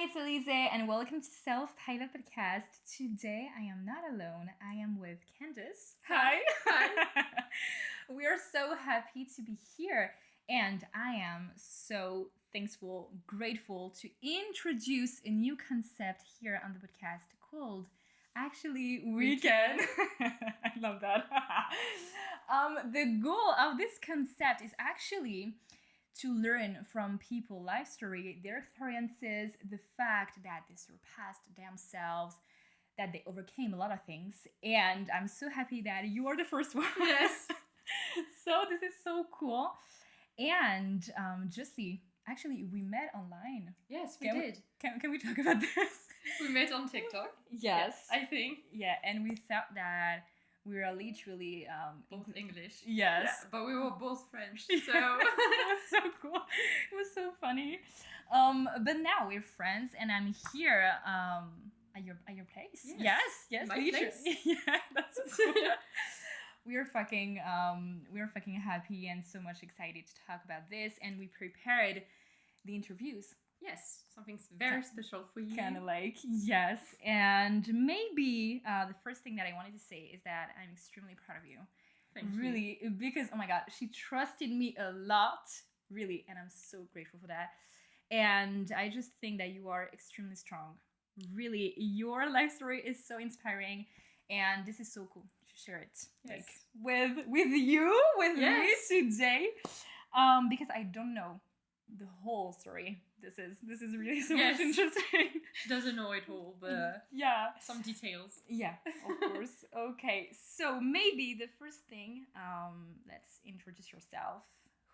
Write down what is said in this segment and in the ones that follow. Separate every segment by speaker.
Speaker 1: it's Elise, and welcome to Self-Titled Podcast. Today, I am not alone. I am with Candice. Hi.
Speaker 2: Hi.
Speaker 1: We are so happy to be here, and I am so thankful, grateful to introduce a new concept here on the podcast called Actually Weekend. I love that. The goal of this concept is actually to learn from people's life story, their experiences, the fact that they surpassed themselves, that they overcame a lot of things. And I'm so happy that you are the first one.
Speaker 2: Yes.
Speaker 1: So this is so cool. And Jussie, actually, we met online.
Speaker 2: Yes, we did.
Speaker 1: Can we talk about this?
Speaker 2: We met on TikTok.
Speaker 1: Yes.
Speaker 2: I think.
Speaker 1: Yeah, and we thought that we were literally
Speaker 2: Both English.
Speaker 1: Yes.
Speaker 2: Yeah, but we were both French, so...
Speaker 1: It was so cool. It was so funny. But now we're friends, and I'm here at your place. Yes.
Speaker 2: My place.
Speaker 1: Yeah, that's so cool. We're fucking happy and so much excited to talk about this, and we prepared the interviews.
Speaker 2: Yes, something very special for you.
Speaker 1: Kind of like, yes. And maybe the first thing that I wanted to say is that I'm extremely proud of you.
Speaker 2: Thank you.
Speaker 1: Really, because, oh my God, she trusted me a lot, really, and I'm so grateful for that. And I just think that you are extremely strong. Really, your life story is so inspiring, and this is so cool to share it like with you, with me today, because I don't know the whole story. This is really so much interesting.
Speaker 2: She doesn't know it all, but some details.
Speaker 1: Yeah, of course. Okay, so maybe the first thing, let's introduce yourself,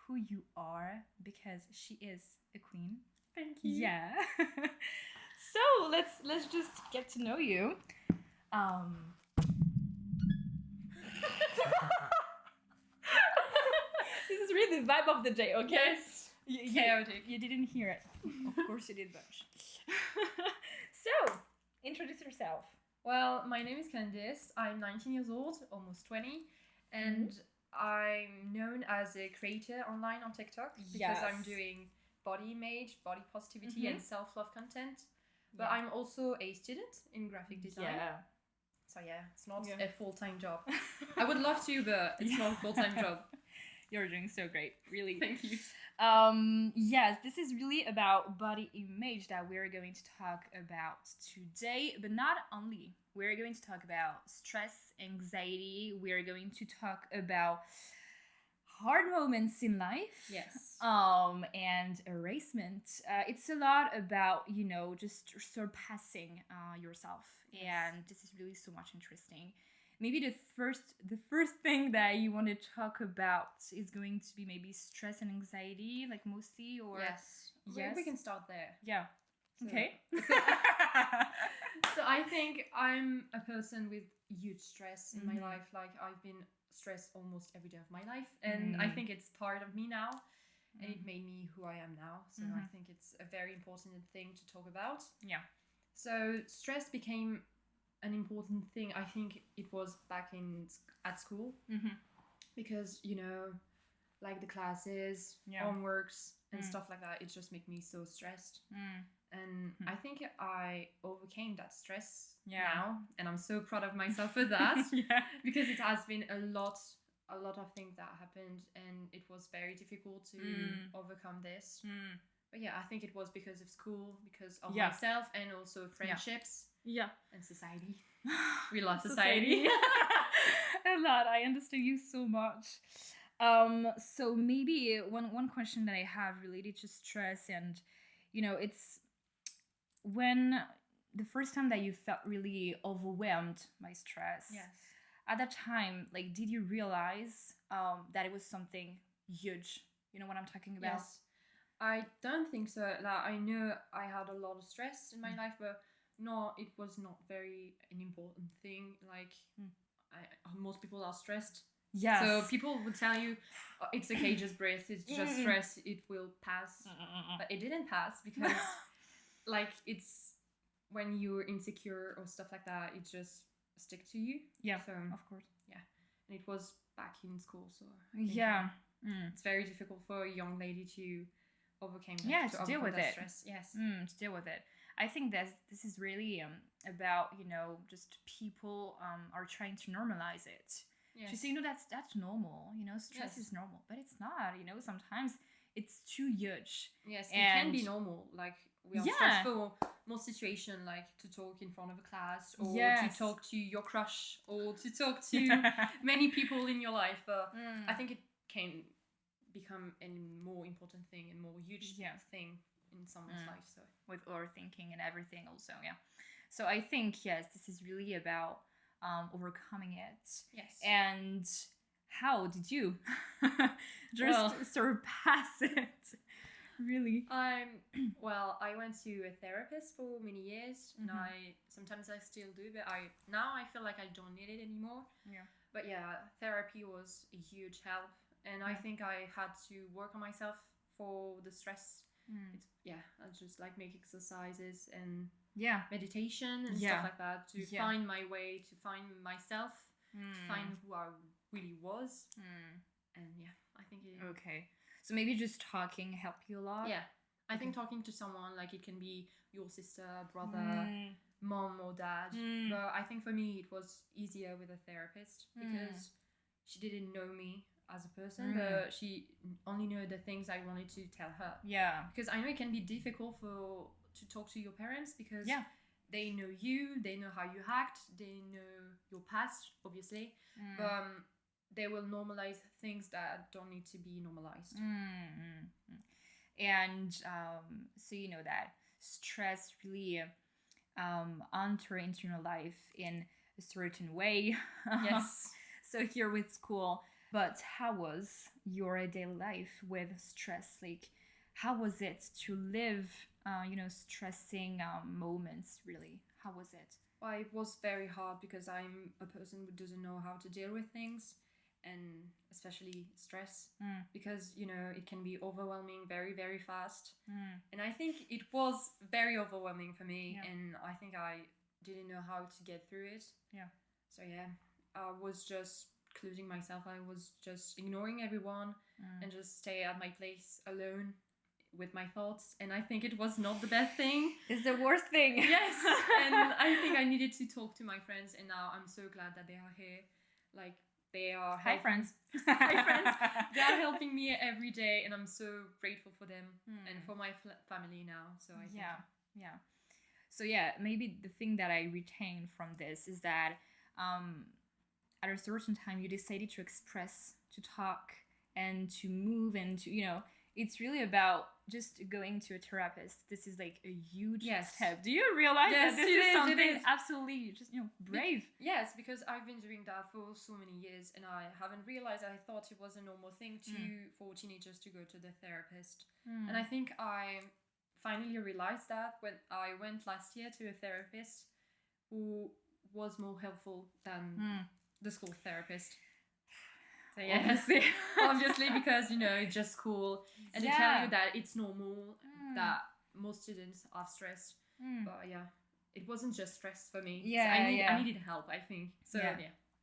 Speaker 1: who you are, because she is a queen.
Speaker 2: Thank you.
Speaker 1: Yeah. So let's just get to know you. This is really the vibe of the day, okay?
Speaker 2: Yes. Chaotic.
Speaker 1: You didn't hear it. Of course you did, Bunch. So, introduce yourself.
Speaker 2: Well, my name is Candice. I'm 19 years old, almost 20. And I'm known as a creator online on TikTok because I'm doing body image, body positivity, and self-love content. But I'm also a student in graphic design. Yeah. So it's not a full-time job. I would love to, but it's not a full-time job.
Speaker 1: You're doing so great, really.
Speaker 2: Thank you.
Speaker 1: Yes, this is really about body image that we're going to talk about today, but not only. We're going to talk about stress, anxiety. We're going to talk about hard moments in life.
Speaker 2: Yes.
Speaker 1: And harassment. It's a lot about, just surpassing yourself. Yes. And this is really so much interesting. Maybe the first thing that you want to talk about is going to be maybe stress and anxiety, like mostly, or
Speaker 2: yes, we can start there.
Speaker 1: Yeah. So. Okay.
Speaker 2: So I think I'm a person with huge stress in my life. Like I've been stressed almost every day of my life, and I think it's part of me now, and it made me who I am now. So I think it's a very important thing to talk about.
Speaker 1: Yeah.
Speaker 2: So stress became an important thing. I think it was back at school because like the classes, homeworks and stuff like that, it just made me so stressed. And I think I overcame that stress now, and I'm so proud of myself for that. Because it has been a lot of things that happened, and it was very difficult to overcome this. But I think it was because of school, because of myself, and also friendships. And society. We love society.
Speaker 1: A lot. I understand you so much. So maybe one question that I have related to stress, and it's when the first time that you felt really overwhelmed by stress.
Speaker 2: Yes.
Speaker 1: At that time, like, did you realize that it was something huge? You know what I'm talking about?
Speaker 2: Yes. I don't think so. Like, I know I had a lot of stress in my life, but no, it was not very an important thing. Like, most people are stressed.
Speaker 1: Yes.
Speaker 2: So people would tell you, oh, it's okay, just breathe. It's just stress. It will pass. But it didn't pass because, like, it's when you're insecure or stuff like that, it just stick to you.
Speaker 1: Yeah.
Speaker 2: So,
Speaker 1: of course.
Speaker 2: Yeah. And it was back in school, so it's very difficult for a young lady to overcome that.
Speaker 1: To deal with it.
Speaker 2: Stress. Yes.
Speaker 1: To deal with it. I think that this is really about, just people are trying to normalize it. Yes. To say, that's normal, stress is normal, but it's not, sometimes it's too huge.
Speaker 2: Yes, it can be normal. Like, we are stressful most situation, like to talk in front of a class, or to talk to your crush, or to talk to many people in your life. But I think it can become a more important thing and more huge thing in someone's life. So
Speaker 1: with overthinking and everything also, So I think, yes, this is really about overcoming it.
Speaker 2: Yes.
Speaker 1: And how did you just surpass it? Really?
Speaker 2: I went to a therapist for many years, and sometimes I still do, but now I feel like I don't need it anymore.
Speaker 1: Yeah.
Speaker 2: But therapy was a huge help, and I think I had to work on myself for the stress. I just like make exercises and meditation and stuff like that to find my way, to find myself, to find who I really was. And I think
Speaker 1: okay. So maybe just talking helped you a lot?
Speaker 2: Yeah. I think talking to someone, like it can be your sister, brother, mom or dad. But I think for me it was easier with a therapist because she didn't know me as a person, but she only knew the things I wanted to tell her.
Speaker 1: Yeah.
Speaker 2: Because I know it can be difficult to talk to your parents because they know you, they know how you act, they know your past, obviously. But they will normalize things that don't need to be normalized.
Speaker 1: And so you know that stress really enter into your life in a certain way.
Speaker 2: Yes.
Speaker 1: So here with school, but how was your daily life with stress? Like, how was it to live, stressing moments, really? How was it?
Speaker 2: Well, it was very hard because I'm a person who doesn't know how to deal with things, and especially stress, because, it can be overwhelming very, very fast. And I think it was very overwhelming for me, and I think I didn't know how to get through it.
Speaker 1: Yeah.
Speaker 2: So, I was just closing myself. I was just ignoring everyone and just stay at my place alone with my thoughts. And I think it was not the best thing.
Speaker 1: It's the worst thing.
Speaker 2: Yes. And I think I needed to talk to my friends, and now I'm so glad that they are here. Like, they are
Speaker 1: Hi, friends.
Speaker 2: Hi, friends. They are helping me every day, and I'm so grateful for them and for my family now. So I think.
Speaker 1: Yeah. So maybe the thing that I retain from this is that at a certain time you decided to express, to talk, and to move, and to it's really about just going to a therapist. This is like a huge step. Do you realize that this is something absolutely just brave?
Speaker 2: Yes, because I've been doing that for so many years, and I haven't realized. I thought it was a normal thing for teenagers to go to the therapist, and I think I finally realized that when I went last year to a therapist who was more helpful than the school therapist. So obviously, because it's just school, and they tell you that it's normal that most students are stressed. But it wasn't just stress for me. So I needed help, I think. So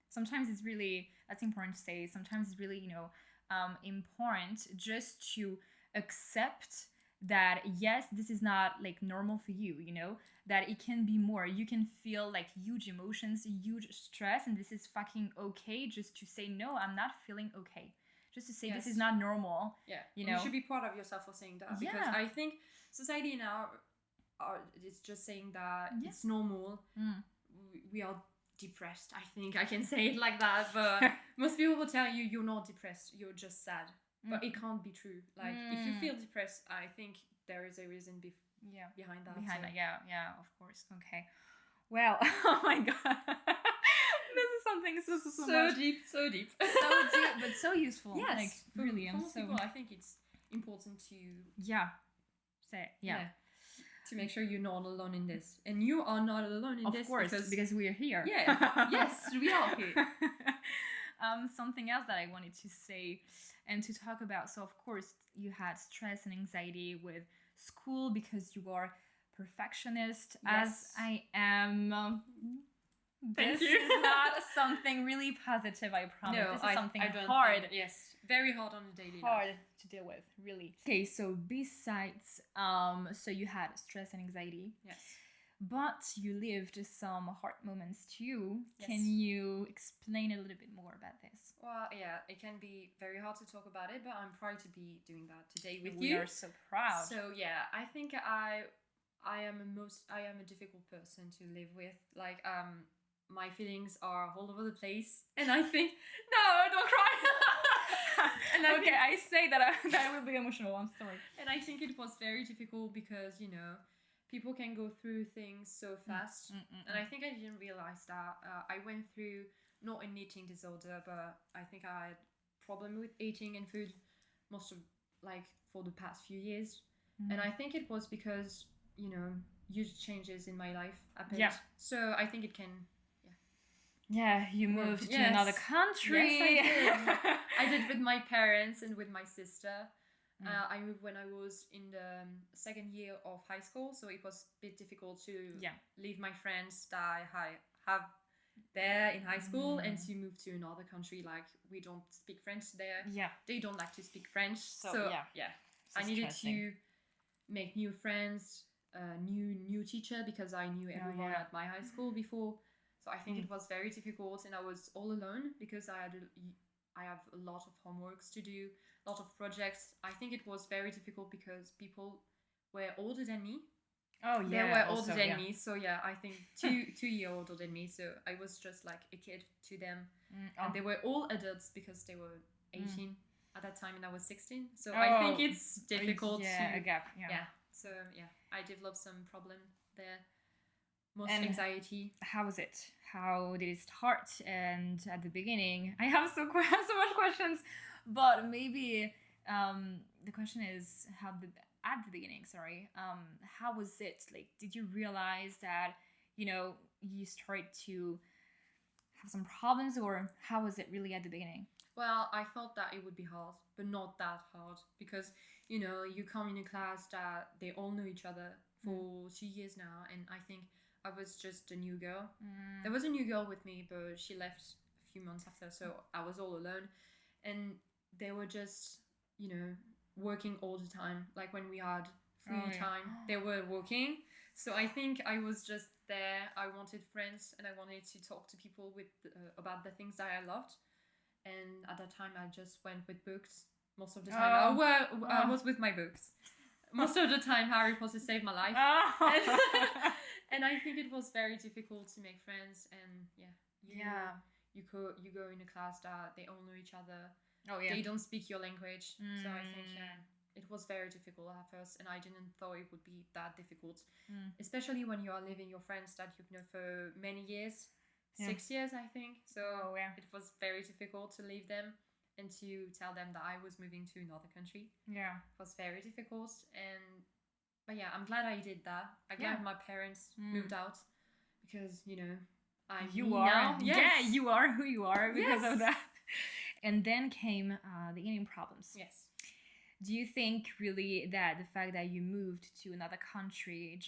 Speaker 1: sometimes it's really, that's important to say. Sometimes it's really important just to accept that yes, this is not like normal for you, that it can be more. You can feel like huge emotions, huge stress, and this is fucking okay just to say no, I'm not feeling okay. Just to say this is not normal.
Speaker 2: You should be proud of yourself for saying that, because I think society now is just saying that it's normal. We are depressed. I think I can say it like that, but most people will tell you you're not depressed, you're just sad. But it can't be true. Like, if you feel depressed, I think there is a reason behind that.
Speaker 1: Yeah, of course. Okay. Well, oh my god. This is something so
Speaker 2: deep.
Speaker 1: So deep, but so useful.
Speaker 2: Yes.
Speaker 1: Like,
Speaker 2: for,
Speaker 1: really,
Speaker 2: for most people, I think it's important to... to make sure you're not alone in this. And you are not alone in this.
Speaker 1: Of course, because we are here.
Speaker 2: Yeah. Yes, we are here.
Speaker 1: Something else that I wanted to say and to talk about. So, of course, you had stress and anxiety with school because you are perfectionist, as I am. This is not something really positive, I promise.
Speaker 2: No,
Speaker 1: this is something
Speaker 2: I don't
Speaker 1: hard.
Speaker 2: Think, yes, very hard on a daily
Speaker 1: hard
Speaker 2: life.
Speaker 1: to deal with, really. Okay, so besides, so you had stress and anxiety.
Speaker 2: Yes.
Speaker 1: But you lived some hard moments too.
Speaker 2: Yes.
Speaker 1: Can you explain a little bit more about this?
Speaker 2: Well, yeah, it can be very hard to talk about it, but I'm proud to be doing that today with
Speaker 1: you.
Speaker 2: We
Speaker 1: are so proud.
Speaker 2: So yeah, I think I am a difficult person to live with. Like my feelings are all over the place, and I think no, don't cry.
Speaker 1: And I say that that will be emotional. I'm sorry.
Speaker 2: And I think it was very difficult because people can go through things so fast. And I think I didn't realize that. I went through not an eating disorder, but I think I had problem with eating and food most of for the past few years. And I think it was because, huge changes in my life happened.
Speaker 1: Yeah.
Speaker 2: So I think it can,
Speaker 1: yeah, you moved to another country.
Speaker 2: Yes, I did. I did with my parents and with my sister. I moved when I was in the second year of high school, so it was a bit difficult to leave my friends that I have there in high school and to move to another country. Like, we don't speak French there.
Speaker 1: Yeah.
Speaker 2: They don't like to speak French. So
Speaker 1: yeah.
Speaker 2: I needed to make new friends, new teacher, because I knew everyone at my high school before. So I think it was very difficult, and I was all alone because I have a lot of homeworks to do, a lot of projects. I think it was very difficult because people were older than me.
Speaker 1: Oh, yeah.
Speaker 2: They were older than me. So, I think 2 years older than me. So I was just like a kid to them. And they were all adults because they were 18 at that time and I was 16. So I think it's difficult
Speaker 1: to... a gap.
Speaker 2: So, I developed some problem there. Most anxiety.
Speaker 1: How was it? How did it start? And at the beginning, I have so much questions, but maybe the question is at the beginning, how was it? Like, did you realize that you started to have some problems, or how was it really at the beginning?
Speaker 2: Well, I thought that it would be hard, but not that hard, because you come in a class that they all know each other for 2 years now, and I think I was just a new girl. There was a new girl with me, but she left a few months after, so I was all alone. And they were just, working all the time. Like, when we had free time, they were working. So I think I was just there. I wanted friends, and I wanted to talk to people about the things that I loved. And at that time, I just went with books. Most of the time, I was with my books. Most of the time, Harry Potter saved my life. And I think it was very difficult to make friends. And you go in a class that they all know each other. They don't speak your language. So I think it was very difficult at first, and I didn't thought it would be that difficult, especially when you are living your friends that you've known for many years, 6 years, I think. So it was very difficult to leave them and to tell them that I was moving to another country.
Speaker 1: Yeah,
Speaker 2: it was very difficult, but I'm glad I did that. I'm glad my parents moved out, because
Speaker 1: you
Speaker 2: are
Speaker 1: now. Yes. You are who you are because of that. And then came the eating problems.
Speaker 2: Yes.
Speaker 1: Do you think really that the fact that you moved to another country,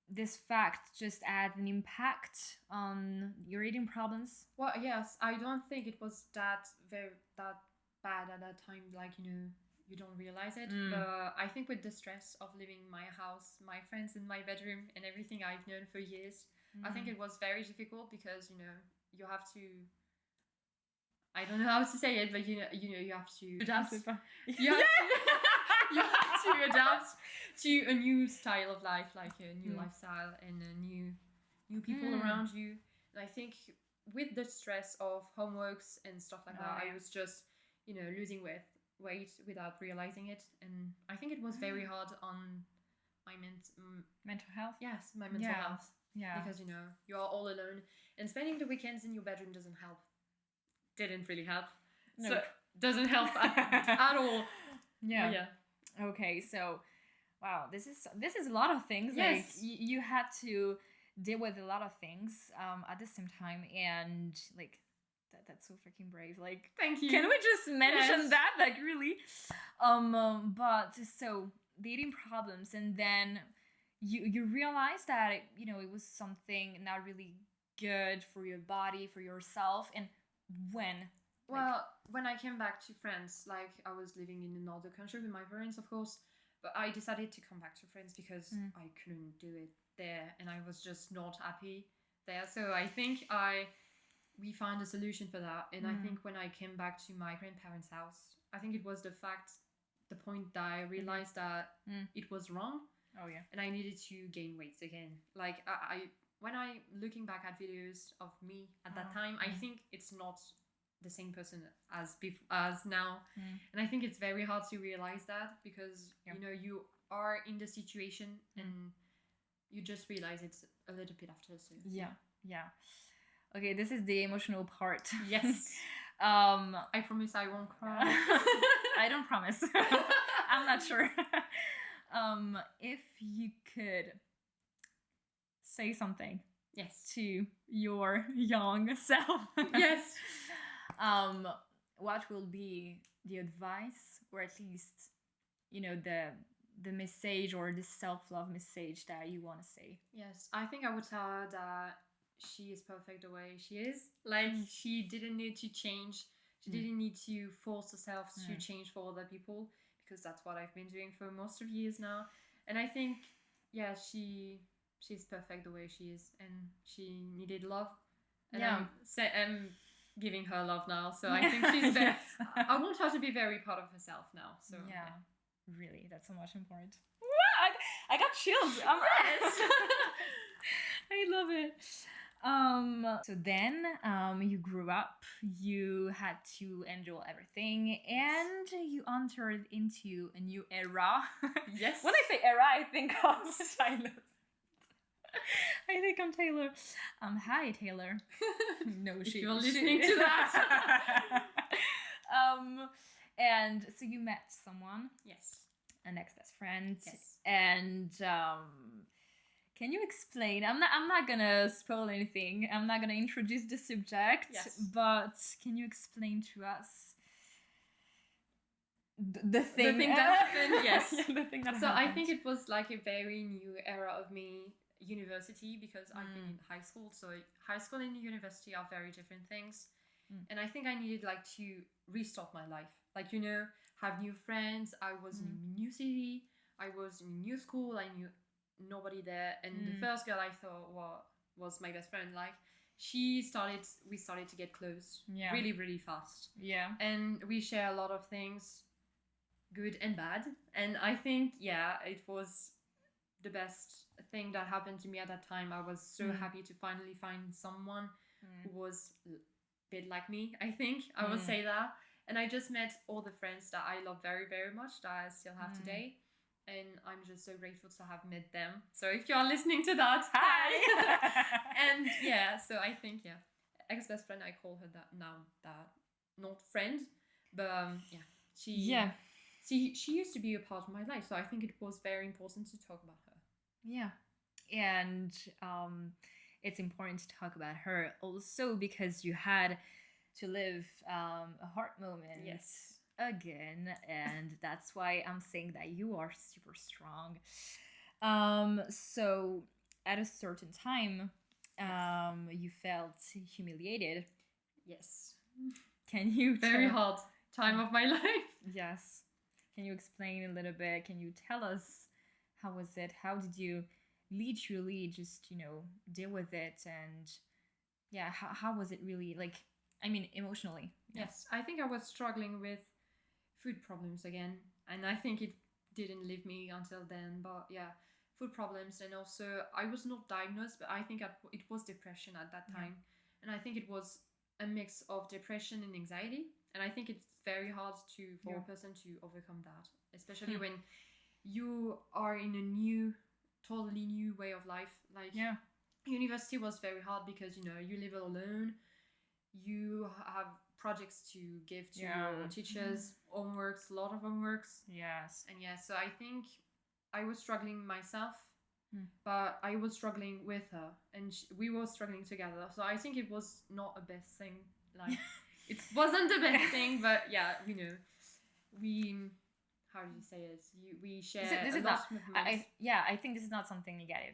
Speaker 1: this fact just had an impact on your eating problems?
Speaker 2: Well, yes. I don't think it was that bad at that time. Like, you don't realize it. But I think with the stress of leaving my house, my friends in my bedroom, and everything I've known for years, I think it was very difficult because, you have to... I don't know how to say it, but you have to adapt. You have to adapt to a new style of life, like a new lifestyle and a new people around you. And I think with the stress of homeworks and stuff like that, I was just losing weight without realizing it, and I think it was very hard on my
Speaker 1: mental health.
Speaker 2: Yes, my mental health.
Speaker 1: Yeah,
Speaker 2: because you are all alone, and spending the weekends in your bedroom doesn't help. Didn't really help.
Speaker 1: Nope.
Speaker 2: So doesn't help at all.
Speaker 1: Yeah. Okay, so wow, this is a lot of things.
Speaker 2: Yes.
Speaker 1: Like you had to deal with a lot of things at the same time, and like that's so freaking brave. Like,
Speaker 2: thank you.
Speaker 1: Can we just mention that? Like, really? But so the eating problems, and then you realized that it was something not really good for your body, for yourself, and when?
Speaker 2: Well, when I came back to France, like I was living in another country with my parents, of course, but I decided to come back to France because I couldn't do it there, and I was just not happy there. So I think we found a solution for that, and I think when I came back to my grandparents' house, I think it was the point that I realized that it was wrong.
Speaker 1: Oh yeah.
Speaker 2: And I needed to gain weight again. Like when I looking back at videos of me at that time, I think it's not the same person as now. And I think it's very hard to realize that because you are in the situation and you just realize it's a little bit after. So
Speaker 1: yeah. Okay, this is the emotional part.
Speaker 2: Yes. I promise I won't cry.
Speaker 1: I don't promise. I'm not sure. If you could say something to your young self.
Speaker 2: Yes.
Speaker 1: What will be the advice, or at least, the message or the self-love message that you want to say?
Speaker 2: Yes, I think I would tell her that she is perfect the way she is. Like, she didn't need to change. She didn't need to force herself to change for other people, because that's what I've been doing for most of years now. And I think, she's perfect the way she is, and she needed love. And I'm giving her love now, so I think she's very. I want her to be very proud of herself now. So
Speaker 1: really, that's so much important. I got chills. I love it. So then you grew up, you had to endure everything, and you entered into a new era.
Speaker 2: Yes.
Speaker 1: When I say era, I think of Taylor. I think I'm Taylor. Hi Taylor. No,
Speaker 2: if you're listening to that.
Speaker 1: And so you met someone.
Speaker 2: Yes.
Speaker 1: An ex-best friend.
Speaker 2: Yes.
Speaker 1: And can you explain? I'm not gonna spoil anything. I'm not gonna introduce the subject.
Speaker 2: Yes.
Speaker 1: But can you explain to us the thing
Speaker 2: that happened? Yes.
Speaker 1: The thing that
Speaker 2: so
Speaker 1: happened.
Speaker 2: I think it was like a very new era of me, university, because I've been in high school. So high school and university are very different things. And I think I needed like to restart my life. Like, have new friends. I was in a new city. I was in a new school. I knew nobody there. And the first girl I thought was my best friend. Like, we started to get close really, really fast.
Speaker 1: Yeah.
Speaker 2: And we share a lot of things, good and bad. And I think, it was the best thing that happened to me at that time. I was so happy to finally find someone who was a bit like me, I think. I would say that. And I just met all the friends that I love very, very much, that I still have today. And I'm just so grateful to have met them. So if you're listening to that, hi! And so I think, ex-best friend, I call her that now, that not friend, but she used to be a part of my life. So I think it was very important to talk about her.
Speaker 1: Yeah. And it's important to talk about her also because you had to live a hard moment again, and that's why I'm saying that you are super strong. So at a certain time, you felt humiliated.
Speaker 2: Yes.
Speaker 1: Can you
Speaker 2: very hard time of my life?
Speaker 1: Yes. Can you explain a little bit? Can you tell us how was it? How did you literally just deal with it? And how was it really, like, I mean, emotionally?
Speaker 2: Yes, I think I was struggling with food problems again, and I think it didn't leave me until then, but food problems. And also I was not diagnosed, but I think it was depression at that time. And I think it was a mix of depression and anxiety, and I think it's very hard for a person to overcome that, especially when you are in a totally new way of life. Like, university was very hard because you live alone, you have projects to give to your teachers, homeworks, a lot of homeworks.
Speaker 1: Yes.
Speaker 2: And so I think I was struggling myself, but I was struggling with her, and we were struggling together. So I think it was not a best thing. Like, it wasn't the best thing, but we, how do you say it? We share
Speaker 1: this
Speaker 2: a
Speaker 1: is
Speaker 2: lot
Speaker 1: not,
Speaker 2: of moments.
Speaker 1: I think this is not something negative,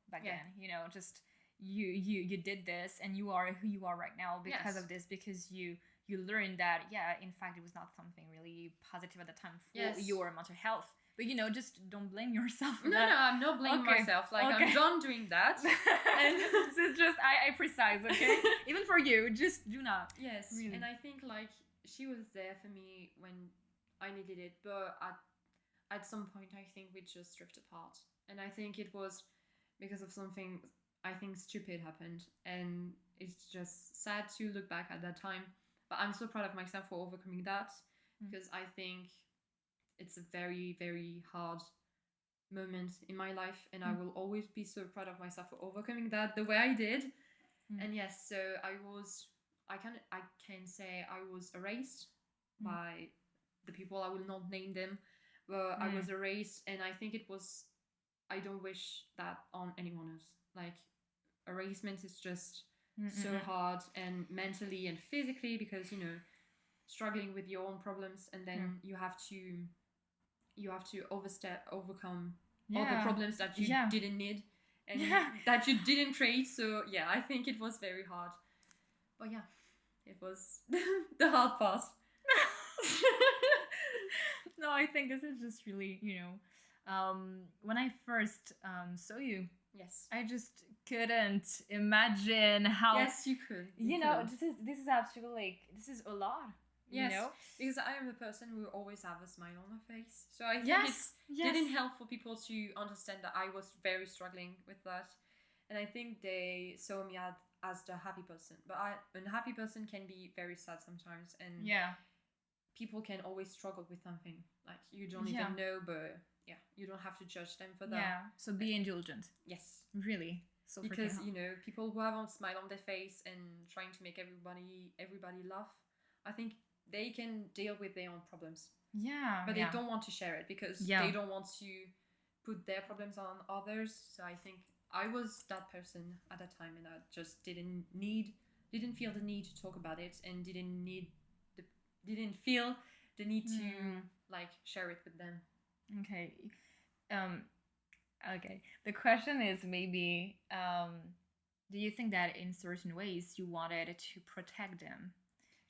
Speaker 1: back then. Just you did this and you are who you are right now because of this, because you learned that in fact it was not something really positive at the time for your mental health. But just don't blame yourself for that.
Speaker 2: No, I'm not blaming myself. Like, I'm done doing that.
Speaker 1: And this is just I precise, okay? Even for you, just do not.
Speaker 2: Yes, really. And I think like she was there for me when I needed it, but at some point I think we just drifted apart. And I think it was because of something I think stupid happened, and it's just sad to look back at that time. But I'm so proud of myself for overcoming that, because I think it's a very, very hard moment in my life, and I will always be so proud of myself for overcoming that the way I did. And yes, so I can say I was erased by the people. I will not name them, but I was erased, and I think I don't wish that on anyone else. Like, erasement is just so hard, and mentally and physically, because struggling with your own problems, and then you have to overcome all the problems that you didn't need and that you didn't create. So I think it was very hard, but it was the hard part.
Speaker 1: No, I think this is just really, when I first saw you, I just couldn't imagine how.
Speaker 2: Yes, you could.
Speaker 1: This is absolutely this is a lot.
Speaker 2: Yes, because I am the person who always have a smile on her face. So I think it didn't help for people to understand that I was very struggling with that. And I think they saw me as the happy person. But a happy person can be very sad sometimes. And people can always struggle with something. Like, you don't even know, but you don't have to judge them for that.
Speaker 1: Yeah, so be indulgent.
Speaker 2: Yes.
Speaker 1: Really. So
Speaker 2: because, people who have a smile on their face and trying to make everybody laugh, I think they can deal with their own problems. Yeah. But they don't want to share it because they don't want to put their problems on others. So I think I was that person at that time, and I just didn't feel the need to talk about it, and didn't feel the need to like share it with them.
Speaker 1: Okay. Okay. The question is maybe, do you think that in certain ways you wanted to protect them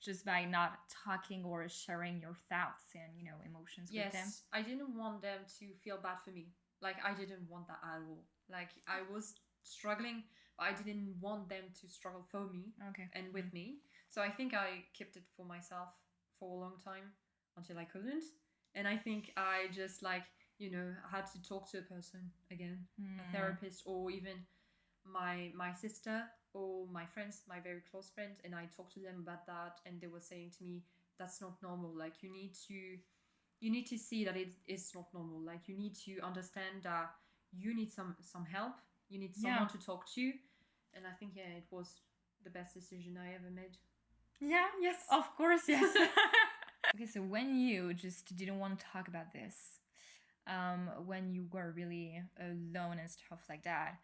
Speaker 1: just by not talking or sharing your thoughts and emotions with them?
Speaker 2: Yes, I didn't want them to feel bad for me. Like, I didn't want that at all. Like, I was struggling, but I didn't want them to struggle for me and with me. So I think I kept it for myself for a long time until I couldn't. And I think I just had to talk to a person again, a therapist, or even my sister or my friends, my very close friends, and I talked to them about that, and they were saying to me, that's not normal. Like, you need to see that it is not normal. Like, you need to understand that you need some help. You need someone to talk to. And I think it was the best decision I ever made.
Speaker 1: Yeah, yes, of course, yes. Okay, so when you just didn't want to talk about this, when you were really alone and stuff like that,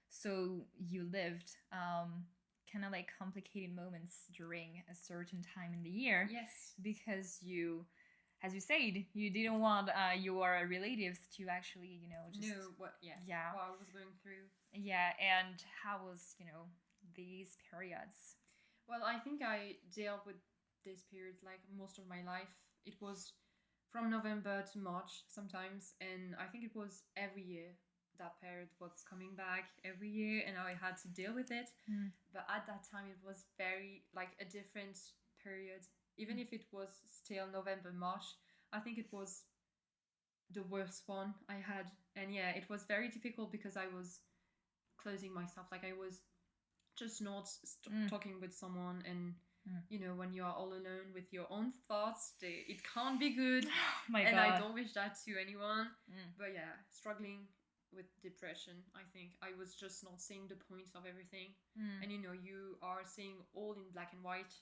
Speaker 1: so you lived kind of like complicated moments during a certain time in the year.
Speaker 2: Yes.
Speaker 1: Because you, as you said, you didn't want your relatives to actually, just
Speaker 2: know what I was going through.
Speaker 1: Yeah, and how was, these periods?
Speaker 2: Well, I think I dealt with this period like most of my life. It was from November to March sometimes, and I think it was every year that period was coming back every year, and I had to deal with it. But at that time it was very like a different period. Even if it was still November, March, I think it was the worst one I had. And it was very difficult because I was closing myself. Like, I was just not talking with someone, and when you are all alone with your own thoughts, it can't be good.
Speaker 1: My
Speaker 2: and
Speaker 1: God.
Speaker 2: I don't wish that to anyone. But struggling with depression, I think I was just not seeing the point of everything. And you are seeing all in black and white,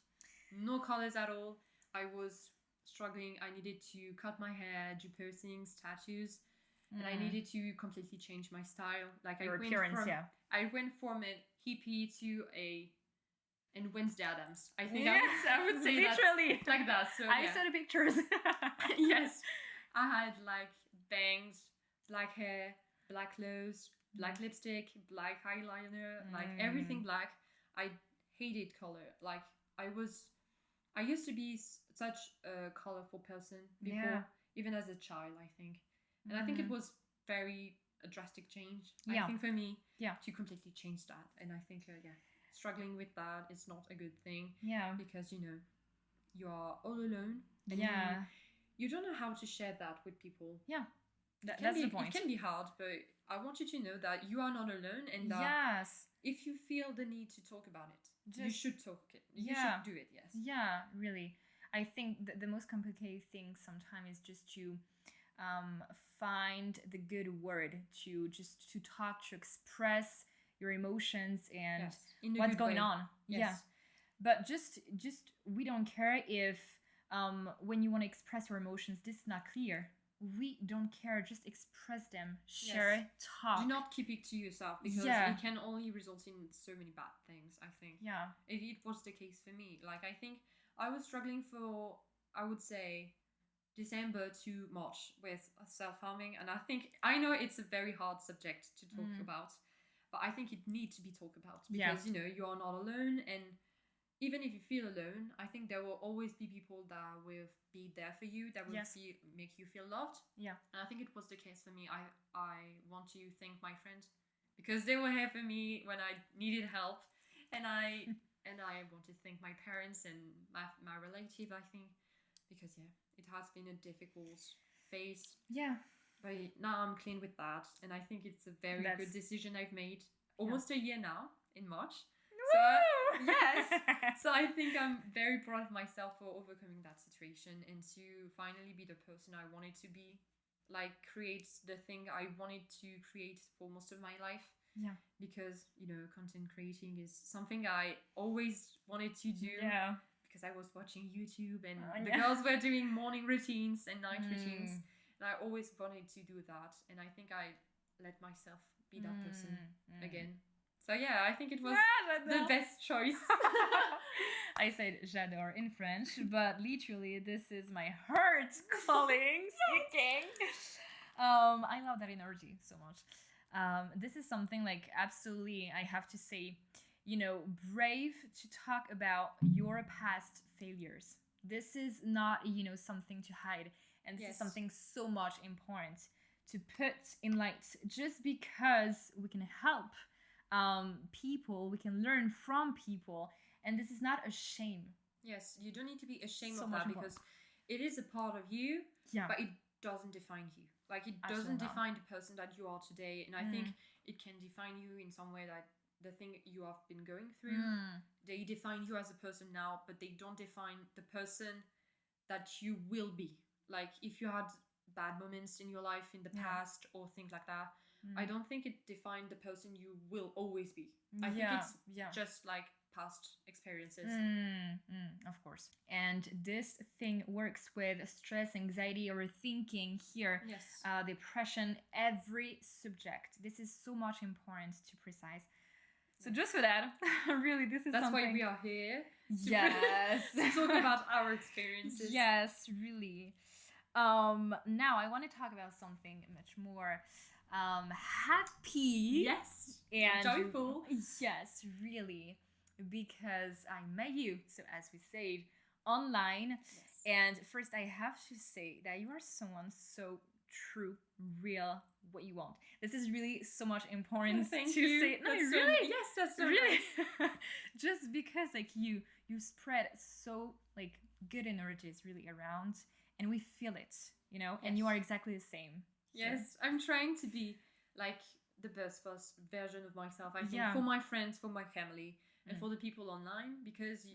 Speaker 2: no colors at all. I was struggling. I needed to cut my hair, do piercings, tattoos, and I needed to completely change my style. Like,
Speaker 1: your appearance.
Speaker 2: I went from a hippie to and Wednesday Addams. I think
Speaker 1: I would say
Speaker 2: literally like that. So
Speaker 1: I saw the pictures.
Speaker 2: Yes, I had like bangs, black hair, black clothes, black lipstick, black eyeliner, like everything black. I hated color. Like I used to be such a colorful person before, even as a child, I think. And I think it was a drastic change. I think for me to completely change that. And I think, struggling with that is not a good thing.
Speaker 1: Yeah.
Speaker 2: Because, you are all alone. And you don't know how to share that with people.
Speaker 1: Yeah.
Speaker 2: That's the point. It can be hard, but I want you to know that you are not alone, and that if you feel the need to talk about it, you should talk it. You should do it, yes.
Speaker 1: Yeah, really. I think the most complicated thing sometimes is just to find the good word to talk, to express your emotions and what's going on.
Speaker 2: Yes.
Speaker 1: Yeah. But just we don't care if when you want to express your emotions, this is not clear. We don't care. Just express them. Share, talk.
Speaker 2: Do not keep it to yourself, because it can only result in so many bad things, I think.
Speaker 1: Yeah.
Speaker 2: It was the case for me. Like, I think I was struggling for, I would say, December to March with self-harming. And I know it's a very hard subject to talk about, but I think it needs to be talked about, because, you are not alone. And even if you feel alone, I think there will always be people that will be there for you, that will make you feel loved.
Speaker 1: Yeah.
Speaker 2: And I think it was the case for me. I want to thank my friends, because they were here for me when I needed help. And I want to thank my parents and my relative, I think, because it has been a difficult phase.
Speaker 1: Yeah. But
Speaker 2: now I'm clean with that, and I think it's a very good decision I've made. Almost a year now, in March. So, so I think I'm very proud of myself for overcoming that situation, and to finally be the person I wanted to be, like create the thing I wanted to create for most of my life.
Speaker 1: Yeah.
Speaker 2: Because, content creating is something I always wanted to do.
Speaker 1: Yeah.
Speaker 2: Because I was watching YouTube, and the girls were doing morning routines and night routines, and I always wanted to do that. And I think I let myself be that person again. So I think it was the best choice.
Speaker 1: I said j'adore in French, but literally this is my heart calling, speaking. I love that energy so much. This is something like absolutely, I have to say, brave to talk about your past failures. This is not, something to hide. And this is something so much important to put in light, just because we can help people, we can learn from people, and this is not a shame.
Speaker 2: Yes, you don't need to be ashamed of that, because it is a part of you, but it doesn't define you. Like, it doesn't define the person that you are today, and I think it can define you in some way, that the thing you have been going through, they define you as a person now, but they don't define the person that you will be. Like, if you had bad moments in your life in the past or things like that, I don't think it defined the person you will always be. I think it's just like past experiences.
Speaker 1: Of course. And this thing works with stress, anxiety, overthinking here, depression, every subject. This is so much important to precise. So just for that, really, this is
Speaker 2: that's
Speaker 1: something...
Speaker 2: why we are here.
Speaker 1: To
Speaker 2: talk about our experiences.
Speaker 1: Yes, really. Now I want to talk about something much more happy.
Speaker 2: Yes.
Speaker 1: And
Speaker 2: joyful.
Speaker 1: Yes, really. Because I met you, so as we said, online.
Speaker 2: Yes.
Speaker 1: And first I have to say that you are someone so true, real, what you want. This is really so much important to say. No,
Speaker 2: that's
Speaker 1: really?
Speaker 2: Yes, that's so
Speaker 1: really.
Speaker 2: Nice.
Speaker 1: Just because like you spread so like good energies really around, and we feel it, and you are exactly the same.
Speaker 2: Yes, so. I'm trying to be like the best version of myself, I think, for my friends, for my family, and for the people online, because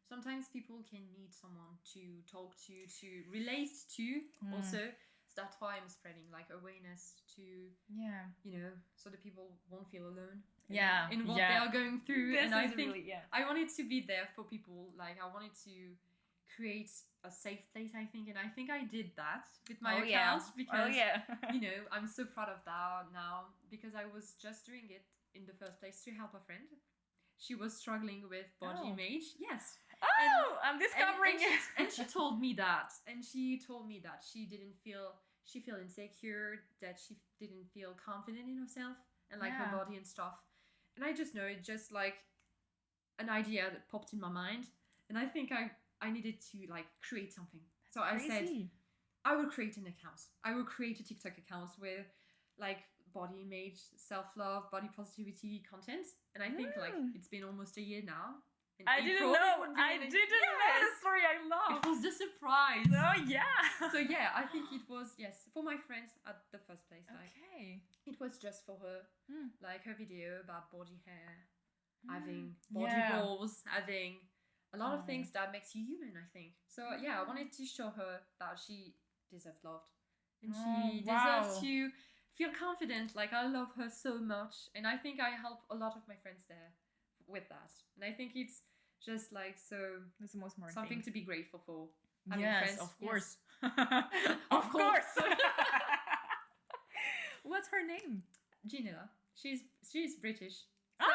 Speaker 2: sometimes people can need someone to talk to relate to also. So that's why I'm spreading like awareness to so the people won't feel alone in what they are going through.
Speaker 1: This
Speaker 2: and I think
Speaker 1: really,
Speaker 2: I wanted to be there for people. Like, I wanted to create a safe place, I think, and I think I did that with my account, because I'm so proud of that now, because I was just doing it in the first place to help a friend. She was struggling with body image. Yes.
Speaker 1: I'm discovering
Speaker 2: and she told me that. And she told me that she didn't feel she feel insecure, that she didn't feel confident in herself and like her body and stuff. And I just know it just like an idea that popped in my mind, and I think I needed to like create something. So I said I will create an account. I will create a TikTok account with like body image, self-love, body positivity content. And I think like it's been almost a year now.
Speaker 1: I didn't know the story. I love.
Speaker 2: It was the surprise.
Speaker 1: Oh yeah.
Speaker 2: So yeah, I think it was, yes, for my friends at the first place. Like,
Speaker 1: okay.
Speaker 2: It was just for her, like her video about body hair, having body rolls, having a lot of things that makes you human, I think. So yeah, I wanted to show her that she deserves loved, and she deserves to feel confident. Like, I love her so much, and I think I help a lot of my friends there with that. And I think it's just like, so
Speaker 1: that's the most important
Speaker 2: something
Speaker 1: thing
Speaker 2: to be grateful for.
Speaker 1: Yes, of course. Of course. What's her name?
Speaker 2: Ginella. She's British.
Speaker 1: So,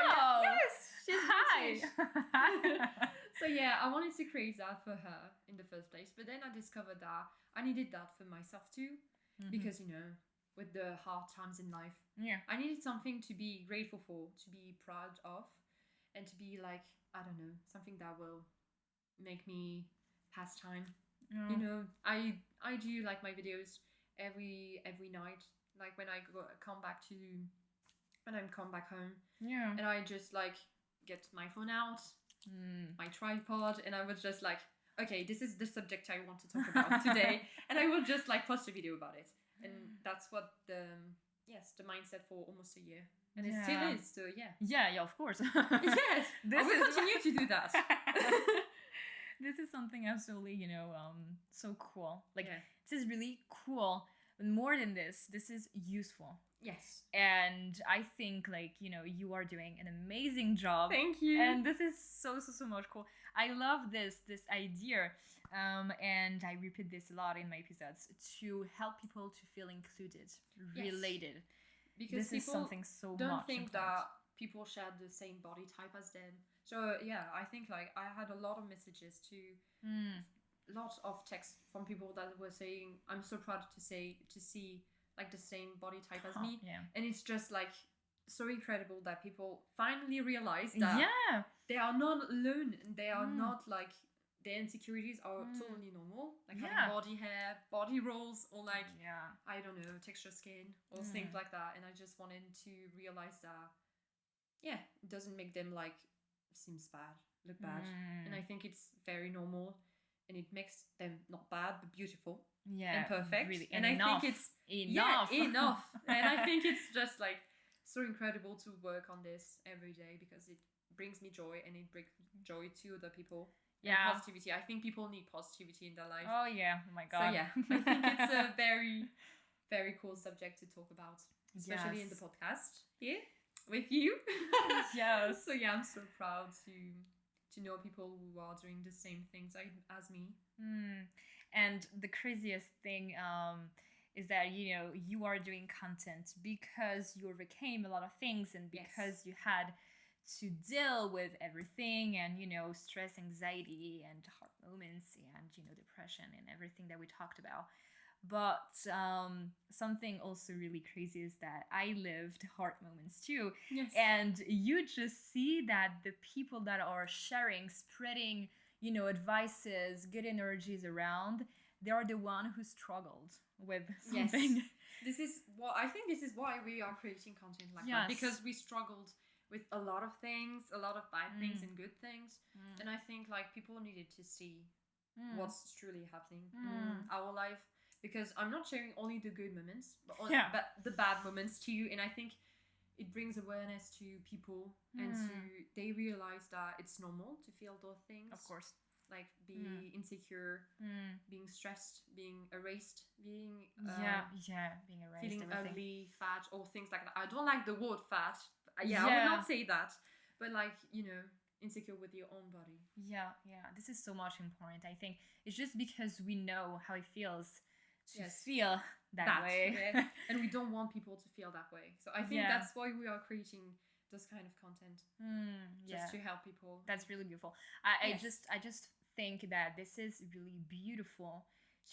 Speaker 1: yes, she's
Speaker 2: British. So yeah, I wanted to create that for her in the first place, but then I discovered that I needed that for myself too, because with the hard times in life, I needed something to be grateful for, to be proud of, and to be like, I don't know, something that will make me pass time. I do like my videos every night, like when I come back home, and I just like get my phone out, my tripod, and I was just like, okay, this is the subject I want to talk about today, and I will just like post a video about it. And that's what the mindset for almost a year, and it still is. So yeah,
Speaker 1: of course.
Speaker 2: Yes, I will continue to do that.
Speaker 1: This is something absolutely, so cool. Like, this is really cool. But more than this is useful.
Speaker 2: Yes.
Speaker 1: And I think, like, you are doing an amazing job.
Speaker 2: Thank you.
Speaker 1: And this is so much cool. I love this idea. And I repeat this a lot in my episodes, to help people to feel included, related.
Speaker 2: Because
Speaker 1: this is something so
Speaker 2: don't
Speaker 1: much
Speaker 2: think
Speaker 1: important.
Speaker 2: that people share the same body type as them. So yeah, I think like I had a lot of messages to lots of texts from people that were saying, I'm so proud to see like the same body type as me. And it's just like so incredible that people finally realize that they are not alone, and they are not like, their insecurities are totally normal, like having body hair, body rolls, or like I don't know, texture skin or things like that. And I just wanted to realize that it doesn't make them like look bad, and I think it's very normal, and it makes them not bad but beautiful and perfect,
Speaker 1: really.
Speaker 2: And I think it's enough and I think it's just like so incredible to work on this every day, because it brings me joy, and it brings joy to other people. And positivity. I think people need positivity in their life.
Speaker 1: Oh my god.
Speaker 2: So yeah, I think it's a very, very cool subject to talk about, especially in the podcast here with you.
Speaker 1: Yes.
Speaker 2: So yeah, I'm so proud to know people who are doing the same things as me.
Speaker 1: And the craziest thing is that you are doing content because you overcame a lot of things, and because you had to deal with everything, and stress, anxiety, and hard moments, and depression, and everything that we talked about. But something also really crazy is that I lived hard moments too.
Speaker 2: Yes.
Speaker 1: And you just see that the people that are sharing, spreading, advices, good energies around, they are the one who struggled with something.
Speaker 2: This is why we are creating content like that, because we struggled with a lot of things, a lot of bad things and good things. And I think like people needed to see what's truly happening in our life, because I'm not sharing only the good moments, but the bad moments too. And I think it brings awareness to people, and they realize that it's normal to feel those things.
Speaker 1: Of course.
Speaker 2: Like being insecure, being stressed, being erased, being
Speaker 1: being erased,
Speaker 2: feeling
Speaker 1: everything.
Speaker 2: ugly, fat, or things like that. I don't like the word fat. I would not say that, but like, insecure with your own body.
Speaker 1: This is so much important. I think it's just because we know how it feels to feel that way.
Speaker 2: And we don't want people to feel that way. So I think that's why we are creating this kind of content, just to help people.
Speaker 1: That's really beautiful. I just think that this is really beautiful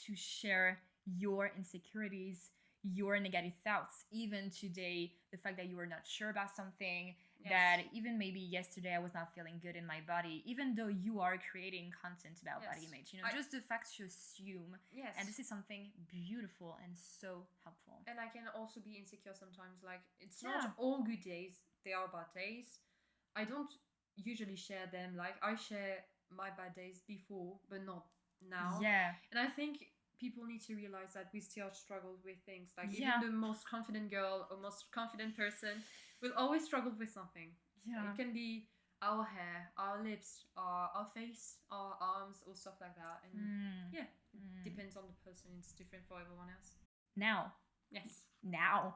Speaker 1: to share your insecurities, your negative thoughts. Even today, the fact that you are not sure about something, that even maybe yesterday I was not feeling good in my body, even though you are creating content about body image, just the fact to assume. And this is something beautiful and so helpful.
Speaker 2: And I can also be insecure sometimes. Like, it's not all good days, there are bad days. I don't usually share them. Like, I share my bad days before, but not now. And I think people need to realize that we still struggle with things. Like, even the most confident girl or most confident person will always struggle with something. It can be our hair, our lips, our face, our arms, or stuff like that. And it depends on the person. It's different for everyone else.
Speaker 1: Now.
Speaker 2: Yes.
Speaker 1: Now.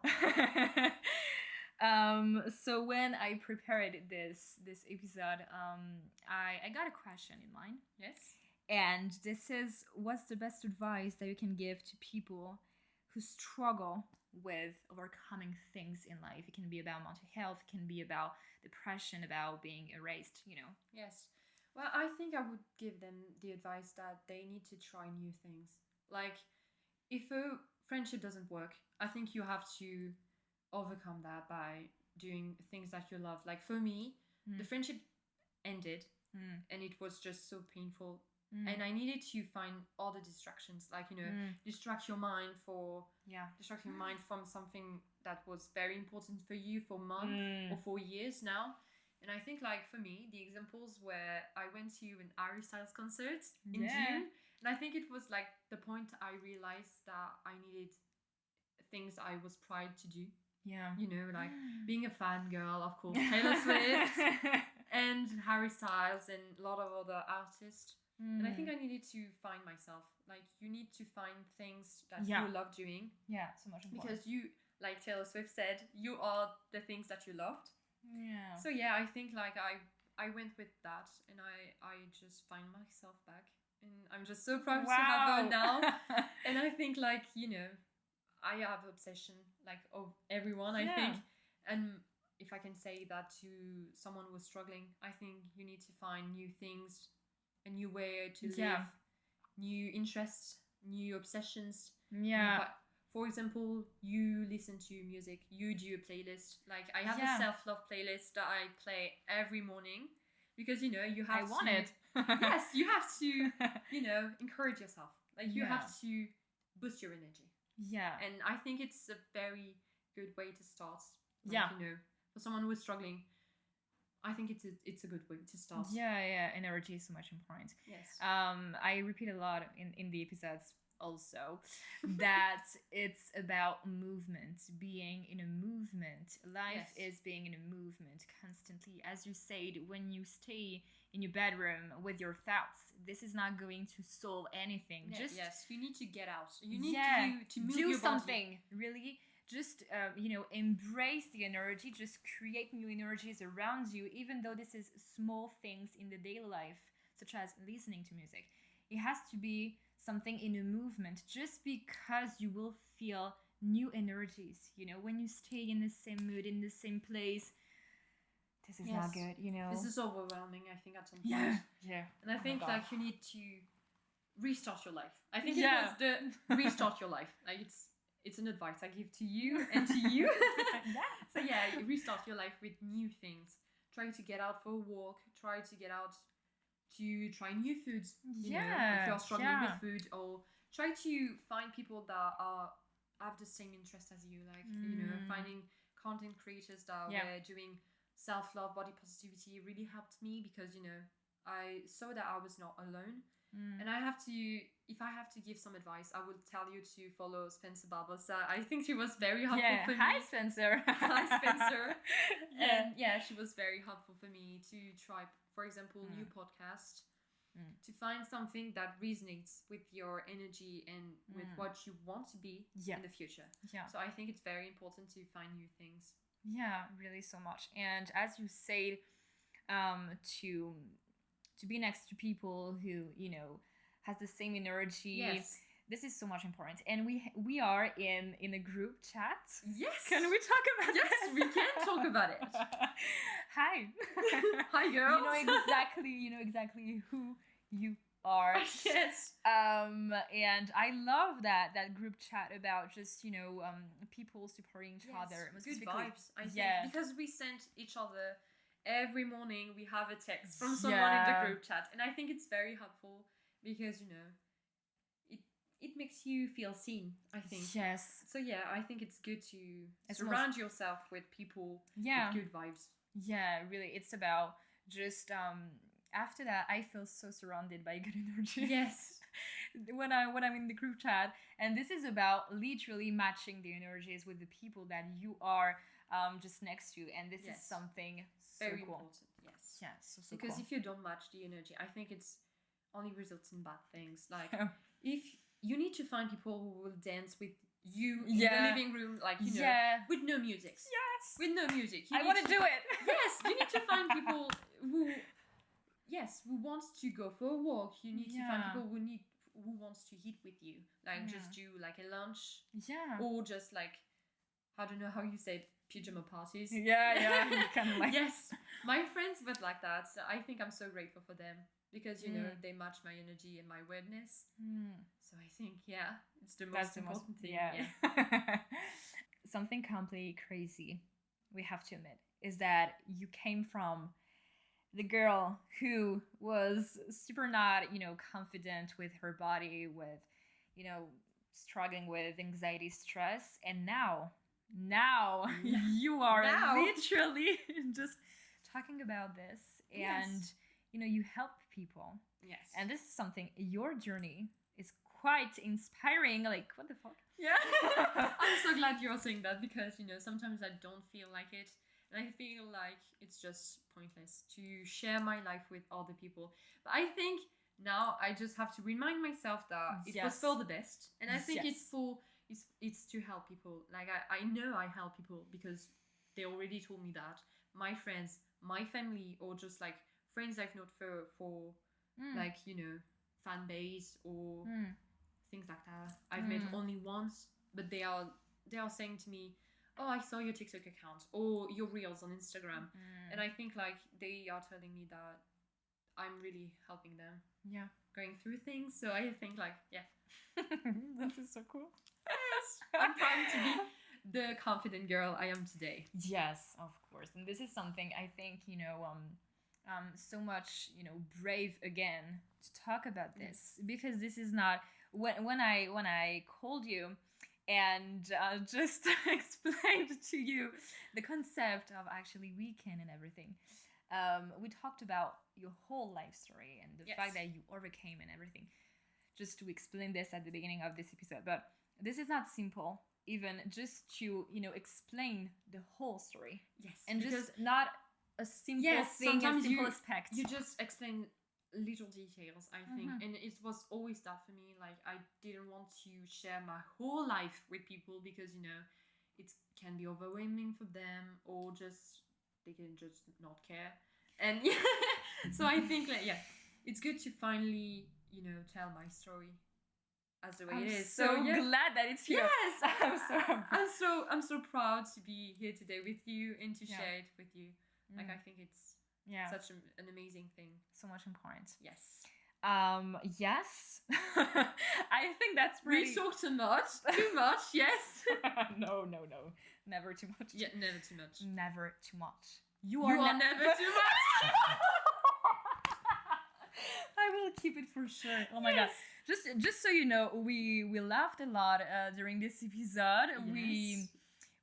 Speaker 1: So when I prepared this episode, I got a question in mind.
Speaker 2: Yes.
Speaker 1: And this is, what's the best advice that you can give to people who struggle with overcoming things in life? It can be about mental health, it can be about depression, about being erased,
Speaker 2: Yes. Well, I think I would give them the advice that they need to try new things. Like, if a friendship doesn't work, I think you have to overcome that by doing things that you love. Like, for me, the friendship ended and it was just so painful. And I needed to find other distractions, like, distract your mind from something that was very important for you for months or for years now. And I think, like, for me, the examples where I went to an Harry Styles concert in June, and I think it was like the point I realized that I needed things I was proud to do. Like being a fangirl, of course, Taylor Swift and Harry Styles and a lot of other artists. And I think I needed to find myself. Like, you need to find things that you love doing.
Speaker 1: Yeah, so much important.
Speaker 2: Because you, like Taylor Swift said, you are the things that you loved.
Speaker 1: Yeah.
Speaker 2: So yeah, I think like I went with that, and I just find myself back. And I'm just so proud to have her now. And I think, like, I have obsession, like, of everyone, I think. And if I can say that to someone who's struggling, I think you need to find new things, a new way to live, new interests, new obsessions. But for example, you listen to music, you do a playlist. Like, I have a self-love playlist that I play every morning because, you have
Speaker 1: I want it.
Speaker 2: Yes, you have to, encourage yourself. Like, you have to boost your energy.
Speaker 1: Yeah.
Speaker 2: And I think it's a very good way to start. Like, for someone who is struggling, I think it's a good way to start.
Speaker 1: Yeah. Energy is so much important.
Speaker 2: Yes.
Speaker 1: I repeat a lot in the episodes also that it's about movement, being in a movement. Life is being in a movement constantly. As you said, when you stay in your bedroom with your thoughts, this is not going to solve anything.
Speaker 2: Yes, you need to get out. You need to move
Speaker 1: do
Speaker 2: your
Speaker 1: something,
Speaker 2: body.
Speaker 1: really. Just, embrace the energy, just create new energies around you, even though this is small things in the daily life, such as listening to music. It has to be something in a movement, just because you will feel new energies, when you stay in the same mood, in the same place. This is not good,
Speaker 2: This is overwhelming, I think, at some point.
Speaker 1: Yeah.
Speaker 2: And I think, like, you need to restart your life. I think it was the restart your life. Like, it's an advice I give to you and to you. So yeah, restart your life with new things. Try to get out for a walk. Try to get out to try new foods. You know, if you're struggling with food, or try to find people that have the same interest as you. Like, finding content creators that were doing self-love, body positivity really helped me because, I saw that I was not alone. And if I have to give some advice, I would tell you to follow Spencer Barbosa. I think she was very helpful for me.
Speaker 1: Hi, Spencer.
Speaker 2: Hi, Spencer. And she was very helpful for me to try, for example, new podcast, to find something that resonates with your energy and with what you want to be in the future. Yeah. So I think it's very important to find new things.
Speaker 1: Yeah, really so much. And as you said, to be next to people who, has the same energy.
Speaker 2: Yes.
Speaker 1: This is so much important. And we are in a group chat.
Speaker 2: Yes.
Speaker 1: Can we talk about
Speaker 2: Yes,
Speaker 1: this?
Speaker 2: we can talk about it.
Speaker 1: Hi.
Speaker 2: Hi, girls.
Speaker 1: You know exactly who you art.
Speaker 2: Yes.
Speaker 1: And I love that group chat about just people supporting each other.
Speaker 2: Good vibes, I think, because we sent each other every morning. We have a text from someone in the group chat, and I think it's very helpful because it makes you feel seen, I think.
Speaker 1: Yes.
Speaker 2: So yeah, I think it's good to surround yourself with people with good vibes.
Speaker 1: Yeah, really. It's about just after that I feel so surrounded by good energy.
Speaker 2: Yes.
Speaker 1: when I'm in the group chat, and this is about literally matching the energies with the people that you are just next to, and this is something so
Speaker 2: very
Speaker 1: cool.
Speaker 2: important. Yes.
Speaker 1: Yeah, so
Speaker 2: because
Speaker 1: cool.
Speaker 2: if you don't match the energy, I think it's only results in bad things. Like if you need to find people who will dance with you in the living room, like with no music.
Speaker 1: Yes.
Speaker 2: With no music.
Speaker 1: I want to do it.
Speaker 2: Yes, you need to find people who wants to go for a walk. You need to find people who wants to eat with you. Like just do like a lunch.
Speaker 1: Yeah.
Speaker 2: Or just like, I don't know how you say it, pajama parties.
Speaker 1: Yeah. Kind of like
Speaker 2: yes, my friends but like that. So I think I'm so grateful for them because they match my energy and my weirdness. So I think it's the most important thing. Yeah.
Speaker 1: Something completely crazy, we have to admit, is that you came from the girl who was super not confident with her body, with struggling with anxiety, stress, and now you are literally just talking about this, and you help people.
Speaker 2: Yes.
Speaker 1: And this is something, your journey is quite inspiring. Like, what the fuck?
Speaker 2: Yeah. I'm so glad you're saying that because sometimes I don't feel like it, and I feel like it's just pointless to share my life with other people. But I think now I just have to remind myself that it was for the best, and I think it's to help people. Like I know I help people because they already told me that. My friends, my family, or just like friends I've known for like fan base or things like that. I've met only once, but they are saying to me, "Oh, I saw your TikTok account or your reels on Instagram," and I think like they are telling me that I'm really helping them.
Speaker 1: Yeah,
Speaker 2: going through things. So I think like
Speaker 1: this is so cool.
Speaker 2: Yes, I'm proud to be the confident girl I am today.
Speaker 1: Yes, of course. And this is something I think so much brave again to talk about this, because this is not when I called you and just explained to you the concept of actually weekend and everything. We talked about your whole life story and the fact that you overcame and everything. Just to explain this at the beginning of this episode, but this is not simple. Even just to explain the whole story.
Speaker 2: Yes,
Speaker 1: and just not a simple thing, a simple aspect.
Speaker 2: You just explain little details, I think, and it was always that for me. Like I didn't want to share my whole life with people because it can be overwhelming for them, or just they can just not care. And so I think like it's good to finally tell my story as the way it is.
Speaker 1: So glad that it's here.
Speaker 2: Yes, I'm so happy. I'm so proud to be here today with you and to share it with you. Like I think it's such an amazing thing.
Speaker 1: So much important.
Speaker 2: Yes.
Speaker 1: Yes. I think that's pretty.
Speaker 2: We talk too much. Too much. Yes.
Speaker 1: No. Never too much.
Speaker 2: Yeah, never too much.
Speaker 1: Never too much.
Speaker 2: You are never too much.
Speaker 1: I will keep it for sure. Oh my god. Just so you know, we laughed a lot during this episode.
Speaker 2: Yes.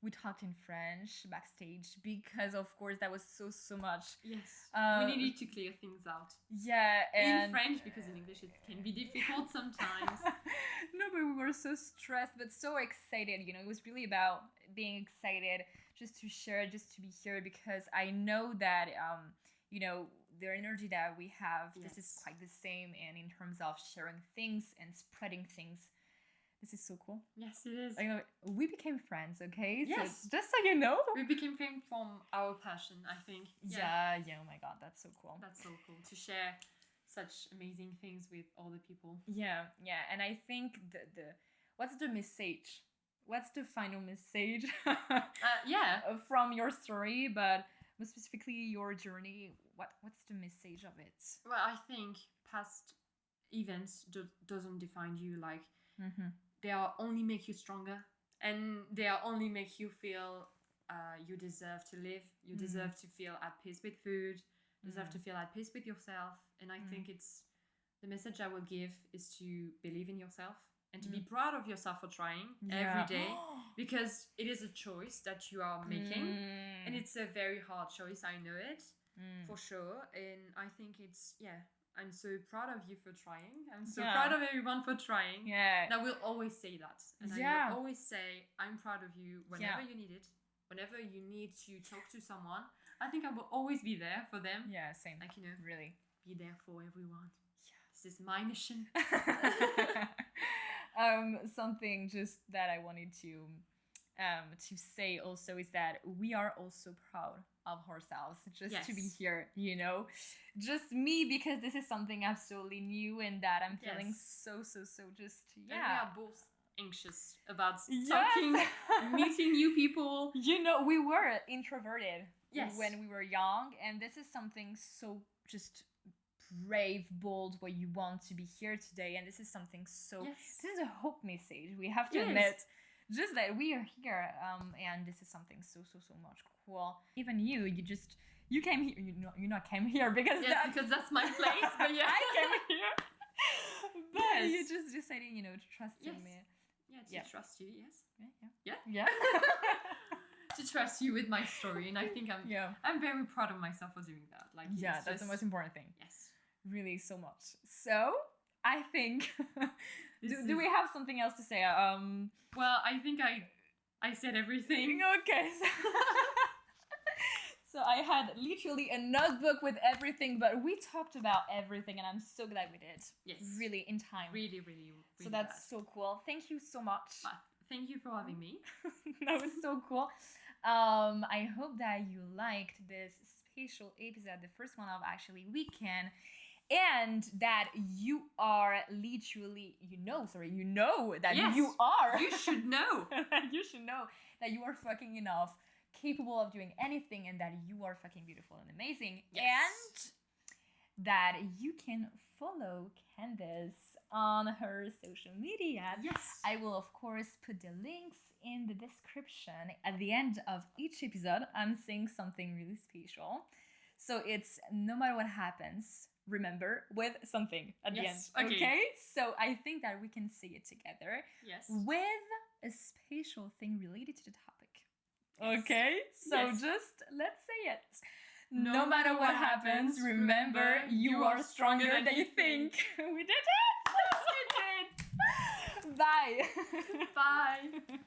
Speaker 1: We talked in French backstage because of course that was so much.
Speaker 2: Yes. We needed to clear things out.
Speaker 1: Yeah, and
Speaker 2: in French, because in English it can be difficult sometimes.
Speaker 1: No, but we were so stressed but so excited. It was really about being excited just to share, just to be here, because I know that the energy that we have, this is quite the same, and in terms of sharing things and spreading things, this is so cool.
Speaker 2: Yes, it is.
Speaker 1: We became friends, okay?
Speaker 2: Yes.
Speaker 1: So, just so you know.
Speaker 2: We became friends from our passion, I think.
Speaker 1: Yeah, oh my god, that's so cool.
Speaker 2: That's so cool to share such amazing things with other people.
Speaker 1: Yeah, and I think the what's the message? What's the final message? From your story, but specifically your journey, what's the message of it?
Speaker 2: Well, I think past events doesn't define you. Like they are only make you stronger, and they are only make you feel you deserve to live. You deserve to feel at peace with food. Deserve to feel at peace with yourself. And I think it's the message I will give is to believe in yourself and to be proud of yourself for trying every day, because it is a choice that you are making, and it's a very hard choice. I know it for sure, and I think it's I'm so proud of you for trying. I'm so proud of everyone for trying. And I will always say that, and I will always say I'm proud of you whenever you need it, whenever you need to talk to someone. I think I will always be there for them.
Speaker 1: Yeah, same.
Speaker 2: Like,
Speaker 1: really
Speaker 2: be there for everyone. This is my mission.
Speaker 1: Something just that I wanted to say also is that we are also proud of ourselves just to be here, just me, because this is something absolutely new and that I'm feeling so just
Speaker 2: and we are both anxious about talking, meeting new people.
Speaker 1: We were introverted when we were young, and this is something so just brave, bold, where you want to be here today, and this is something so this is a hope message, we have to admit, just that we are here, and this is something so much cool. Even you came here, you not came here because
Speaker 2: that's my place, but
Speaker 1: I came here, but you just decided to trust in me.
Speaker 2: To trust you.
Speaker 1: Yeah.
Speaker 2: To trust you with my story, and I think I'm very proud of myself for doing that. Like,
Speaker 1: that's the most important thing.
Speaker 2: Yes,
Speaker 1: really, so much. So I think do we have something else to say?
Speaker 2: Well, I think I said everything.
Speaker 1: Okay. So I had literally a notebook with everything, but we talked about everything, and I'm so glad we did.
Speaker 2: Yes.
Speaker 1: Really, in time.
Speaker 2: Really
Speaker 1: so that's so cool. Thank you so much.
Speaker 2: Thank you for having me.
Speaker 1: That was so cool. I hope that you liked this special episode, the first one of actually weekend, and that you are literally, you know that you are.
Speaker 2: You should know.
Speaker 1: You should know that you are fucking enough, capable of doing anything, and that you are fucking beautiful and amazing. And that you can follow Candice on her social media.
Speaker 2: Yes.
Speaker 1: I will, of course, put the links in the description. At the end of each episode, I'm saying something really special. So it's no matter what happens, remember, with something at the end. Okay? So I think that we can say it together.
Speaker 2: Yes.
Speaker 1: With a special thing related to the topic. Yes. Okay? So just let's say it. No matter what happens, remember, you are stronger than you think. We did it! Yes, we did! Bye!
Speaker 2: Bye!